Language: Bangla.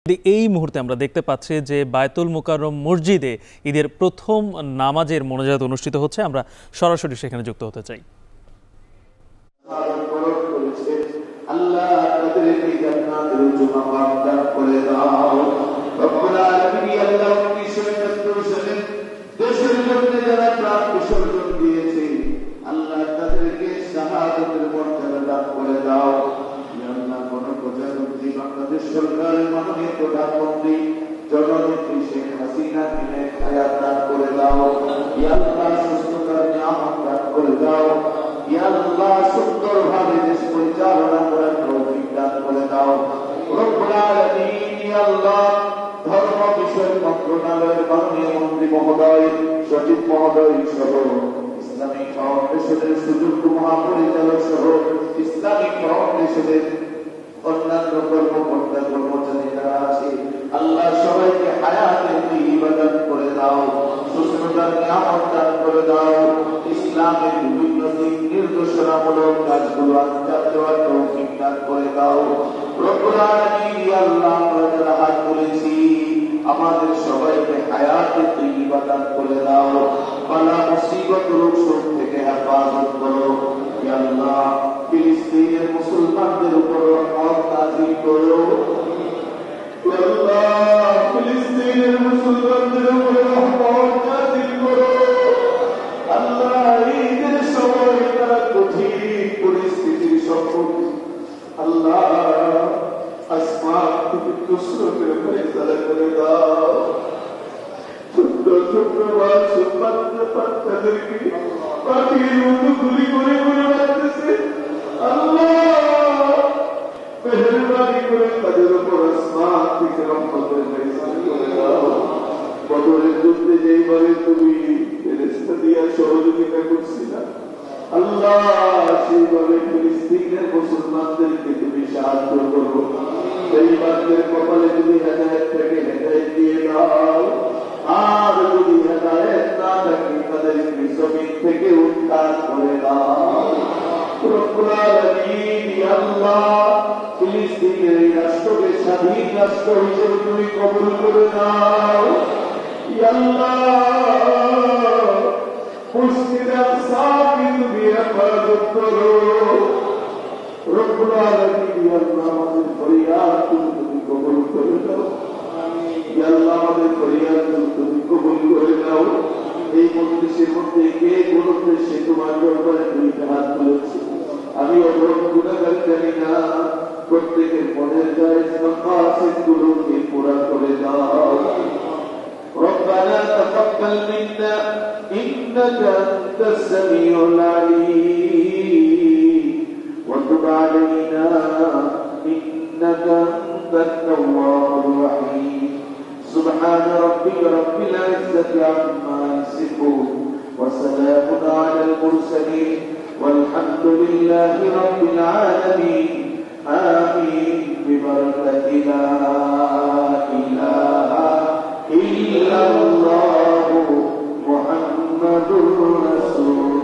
এই মুহূর্তে আমরা দেখতে পাচ্ছি যে বায়তুল মুকাররম মসজিদে ঈদের প্রথম নামাজের মোনাজাত অনুষ্ঠিত হচ্ছে। আমরা সরাসরি সেখানে যুক্ত হতে চাই। আল্লাহ তাদেরকে জান্নাতের উঁচু মাকাম দান করে দাও। রব্বুল আলামিন আল্লাহ 1971 সালে দেশের জন্য যারা প্রাণ বিসর্জন দিয়েছে আল্লাহ তাদেরকে শাহাদাতের মর্যাদা দান করে দাও। আল্লাহ গণপ্রজাতন্ত্রী বাংলাদেশ সরকারের মাননীয় প্রধানমন্ত্রী জননেত্রী শেখ হাসিনাকে নেক হায়াত দান করে দাও। ইয়া আল্লাহ সুস্থতার নিয়ামত দান করে দাও। ইয়া আল্লাহ সুন্দরভাবে দেশ পরিচালনা করার তৌফিক দান করে দাও। রব্বুল আলামিন ইয়া আল্লাহ ধর্ম বিষয়ক মন্ত্রণালয়ের মাননীয় মন্ত্রী মহোদয়, সচিব মহোদয় সহ ইসলামিক ফাউন্ডেশনের সুযোগ্য মহাপরিচালক সহ ইসলামিক ফাউন্ডেশনের অন্যান্য কর্মকর্তা কর্মচারী যারা আছে আল্লাহ সবাইকে হায়াতের ইবাদত করে দাও, সুস্থতার নিয়ামত দান করে দাও। ইসলামের বিভিন্ন দিক নির্দেশনামূলক কাজগুলো আঞ্জাম দেওয়ার তৌফিক দান করে দাও। রব্বুল আলামিন ইয়া আল্লাহ আমরা যারা হাত তুলেছি আমাদের সবাইকে হায়াতের তৈয়বা দান করে দাও। বালা মুসিবত রোগ শোক থেকে হেফাজত করো। ইয়া আল্লাহ ফিলিস্তিনের মুসলমানদের উপর রহমত নাযিল করো। ইয়া আল্লাহ ফিলিস্তিনের মুসলমানদের উপর রহমত নাযিল করো। আল্লাহ ঈদের সময় তারা কঠিন পরিস্থিতির সম্মুখীন আল্লাহ আসমান থেকে নুসরতের ফয়সালা করে দাও। ছোট্ট ছোট্ট বাচ্চাদেরকে পাখির মতো গুলি করে করে মারতেছে আল্লাহ মেহেরবানি করে তাদের উপর আসমান থেকে রহমতের ফয়সালা করে দাও। বদরের যুদ্ধে যেইভাবে তুমি ফেরেশতা দিয়া সহযোগিতা করছিলা আল্লাহ সেইভাবে ফিলিস্তিনের মুসলমানদেরকে তুমি সাহায্য করো। সেই বাচ্চাদের কপালে যদি হেদায়েত থেকে হেদায়েত দিয়ে দাও, আর যদি হেদায়েত না থাকে তাদেরকে জমিন থেকে উদ্ধার করে দাও। রব্বুল আলামিন ইয়া আল্লাহ ফিলিস্তিনের এই রাষ্ট্রকে স্বাধীন রাষ্ট্র হিসেবে তুমি কবুল করে নাও। ইয়া আল্লাহ মসজিদ আকসাকে তুমি হেফাজত করো। রব্বুল আলামিন ইয়া আল্লাহ আমাদের ফরিয়াদ তুমি কবুল করে দাও। ইয়া আল্লাহ আমাদের ফরিয়াদ তুমি কবুল করে দাও। এই মজলিসের মধ্যে কে কোন উদ্দেশ্যে তোমার দরবারে দুইটা হাত তুলেছে আমি অপরাধ গুনাহগার জানি না। প্রত্যেকের মনের জায়েজ মাকাসিদগুলোকে পুরা করে দাও। ربنا تقبل منا إنك أنت السميع العليم وتب علينا إنك أنت التواب الرحيم سبحان ربك رب العزة عما يصفون وسلام على المرسلين والحمد لله رب العالمين آمين ببركة لا إله إلا الله محمد رسول